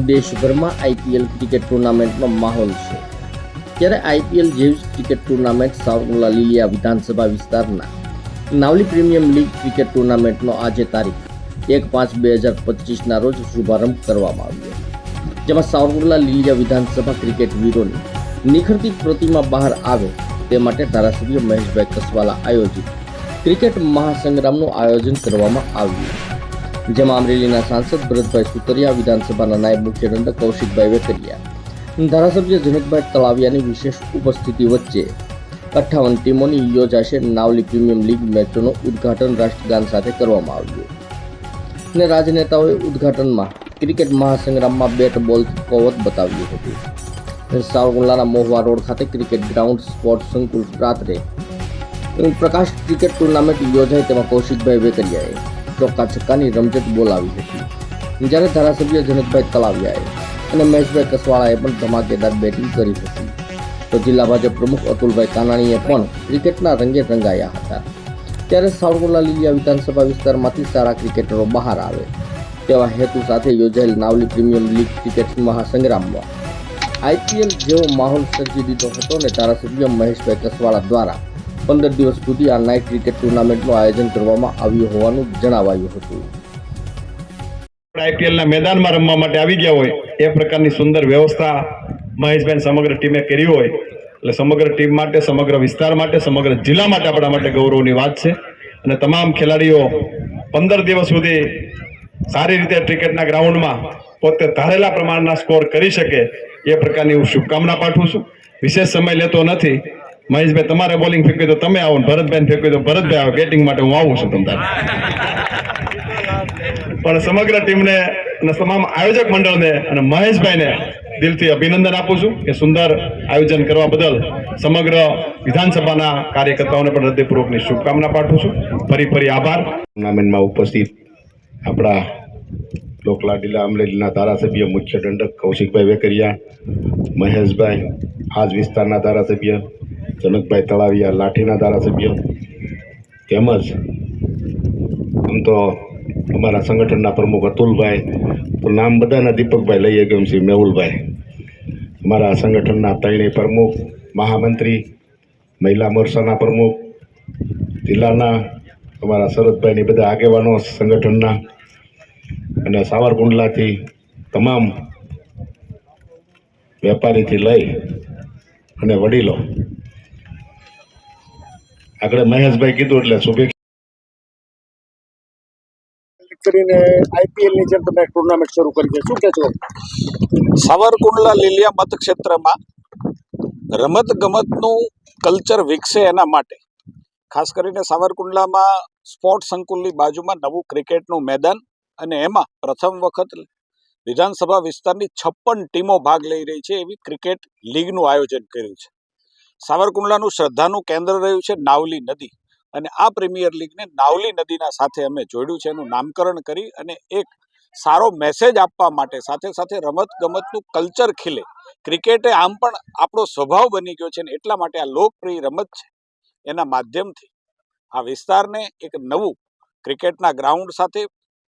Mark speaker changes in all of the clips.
Speaker 1: દેશભરમાં IPL cricket ટુર્નામેન્ટનો માહોલ છે ત્યારે આઈપીએલ જેવી ક્રિકેટ ટુર્નામેન્ટ સાવરકુંડલા લીલિયા વિધાનસભા વિસ્તારના નાવલી પ્રીમિયમ લીગ ક્રિકેટ ટુર્નામેન્ટનો આજે તારીખ 1/5/2025ના રોજ શુભારંભ કરવામાં આવ્યો, જેમાં સાવરકુંડલા લીલિયા વિધાનસભા ક્રિકેટ વીરોની નિખરતી પ્રતિમા બહાર આવે તે માટે ધારાસભ્ય મહેશભાઈ કસવાલા આયોજિત ક્રિકેટ મહાસંગ્રામનું આયોજન કરવામાં આવ્યું, જેમાં અમરેલીના સાંસદ ભરતભાઈ સુતરિયા, વિધાનસભાના નાયબ મુખ્ય દંડક કૌશિકભાઈ વેકરિયા, ધારાસભ્ય જનકભાઈ તળાવિયાની વિશેષ ઉપસ્થિતિ વચ્ચે 58 ટીમોની યોજાશે નાવલી પ્રીમિયમ લીગ મેચોનું ઉદ્ઘાટન રાષ્ટ્રગાન સાથે કરવામાં આવ્યું અને રાજનેતાઓએ ઉદ્ઘાટનમાં ક્રિકેટ મહાસંગ્રામમાં બેટ બોલથી કૌવત બતાવ્યું હતું. સાવરકુંડલાના મોહવા રોડ ખાતે ક્રિકેટ ગ્રાઉન્ડ સ્પોર્ટ્સ સંકુલ રાત્રે પ્રકાશ ક્રિકેટ ટુર્નામેન્ટ યોજાય તેમાં કૌશિકભાઈ વેકરિયાએ ચોક્કા છક્કાની રમઝટ બોલાવી હતી, જ્યારે ધારાસભ્ય જનકભાઈ તળાવિયાએ અને મહેશભાઈ કસવાળાએ પણ ધમાકેદાર બેટિંગ કરી હતી, તો જિલ્લા ભાજપ પ્રમુખ અતુલભાઈ કાનાણીએ પણ ક્રિકેટના રંગે રંગાયા હતા. ત્યારે સાવરકુંડલા લીલિયા વિધાનસભા વિસ્તારમાંથી સારા ક્રિકેટરો બહાર આવે તેવા હેતુ સાથે યોજાયેલ નાવલી પ્રીમિયમ લીગ ક્રિકેટ મહાસંગ્રામમાં આઈપીએલ જેવો માહોલ સર્જી દીધો હતો અને ધારાસભ્ય મહેશભાઈ કસવાળા દ્વારા 15 દિવસ સુધી આ નાઇટ ક્રિકેટ ટુર્નામેન્ટનું આયોજન કરવામાં આવ્યું હોવાનું જણાવાયું હતું.
Speaker 2: આઈપીએલના મેદાનમાં રમવા માટે આવી ગયા હોય એ પ્રકારની સુંદર વ્યવસ્થા મહેશભાઈ સમગ્ર ટીમે કરી હોય એટલે સમગ્ર ટીમ માટે, સમગ્ર વિસ્તાર માટે, સમગ્ર જિલ્લા માટે આપણા માટે ગૌરવની વાત છે. અને તમામ ખેલાડીઓ 15 દિવસ સુધી સારી રીતે ક્રિકેટના ગ્રાઉન્ડમાં પોતે ધારેલા પ્રમાણના સ્કોર કરી શકે એ પ્રકારની હું શુભકામના પાઠવું છું. વિશેષ સમય લેતો નથી. મહેશભાઈ તમારે બોલિંગ ફેંકવી તો તમે આવો, ભરતભાઈ ફેંકવી તો ભરતભાઈ આવે, બેટિંગ માટે હું આવું છું તમારે. પણ સમગ્ર ટીમને અને તમામ આયોજક મંડળને અને મહેશભાઈને દિલથી અભિનંદન આપું છું કે સુંદર આયોજન કરવા બદલ સમગ્ર વિધાનસભાના કાર્યકર્તાઓને પણ હૃદયપૂર્વકની શુભકામના પાઠવું છું. ફરી આભાર. ટુર્નામેન્ટમાં ઉપસ્થિત આપણા લોકલાડીલા અમરેલીના ધારાસભ્ય મુખ્ય દંડક કૌશિકભાઈ વેકરિયા, મહેશભાઈ આ જ વિસ્તારના ધારાસભ્ય, જનકભાઈ તળાવિયા લાઠીના ધારાસભ્ય, તેમજ આમ તો અમારા સંગઠનના પ્રમુખ અતુલભાઈ, તો નામ બધાના દીપકભાઈ લઈએ ગમ છે, મેહુલભાઈ, અમારા સંગઠનના ત્રણેય પ્રમુખ, મહામંત્રી, મહિલા મોરચાના પ્રમુખ, જિલ્લાના અમારા શરદભાઈની બધા આગેવાનો સંગઠનના, અને સાવરકુંડલાથી તમામ વેપારીથી લઈ અને વડીલો. આગળ મહેશભાઈ કીધું એટલે શુભેચ્છા
Speaker 3: કરીને આઈપીએલ ની જેમ તમે ટુર્નામેન્ટ શરૂ કરી છે, શું કહેશો?
Speaker 4: સાવરકુંડલા લીલિયા મતક્ષેત્રમાં રમત ગમતનું કલ્ચર વિકસે એના માટે ખાસ કરીને સાવરકુંડલામાં સ્પોર્ટ્સ સંકુલની બાજુમાં નવું ક્રિકેટનું મેદાન અને એમાં પ્રથમ વખત વિધાનસભા વિસ્તારની 56 ટીમો ભાગ લઈ રહી છે એવી ક્રિકેટ લીગનું આયોજન કર્યું છે. સાવરકુંડલાનું શ્રદ્ધાનું કેન્દ્ર રહ્યું છે નાવલી નદી, અને આ પ્રીમિયર લીગને નાવલી નદીના સાથે અમે જોડ્યું છે, એનું નામકરણ કરી અને એક સારો મેસેજ આપવા માટે, સાથે સાથે રમત ગમતનું કલ્ચર ખીલે. ક્રિકેટે આમ પણ આપણો સ્વભાવ બની ગયો છે ને એટલા માટે આ લોકપ્રિય રમત છે, એના માધ્યમથી આ વિસ્તારને એક નવું ક્રિકેટના ગ્રાઉન્ડ સાથે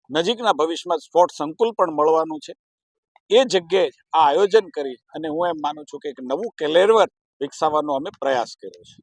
Speaker 4: નજીકના ભવિષ્યમાં સ્પોર્ટ્સ સંકુલ પણ મળવાનું છે. એ જગ્યાએ આ આયોજન કરી અને હું એમ માનું છું કે એક નવું કેલેવર વિકસાવવાનો અમે પ્રયાસ કર્યો છે.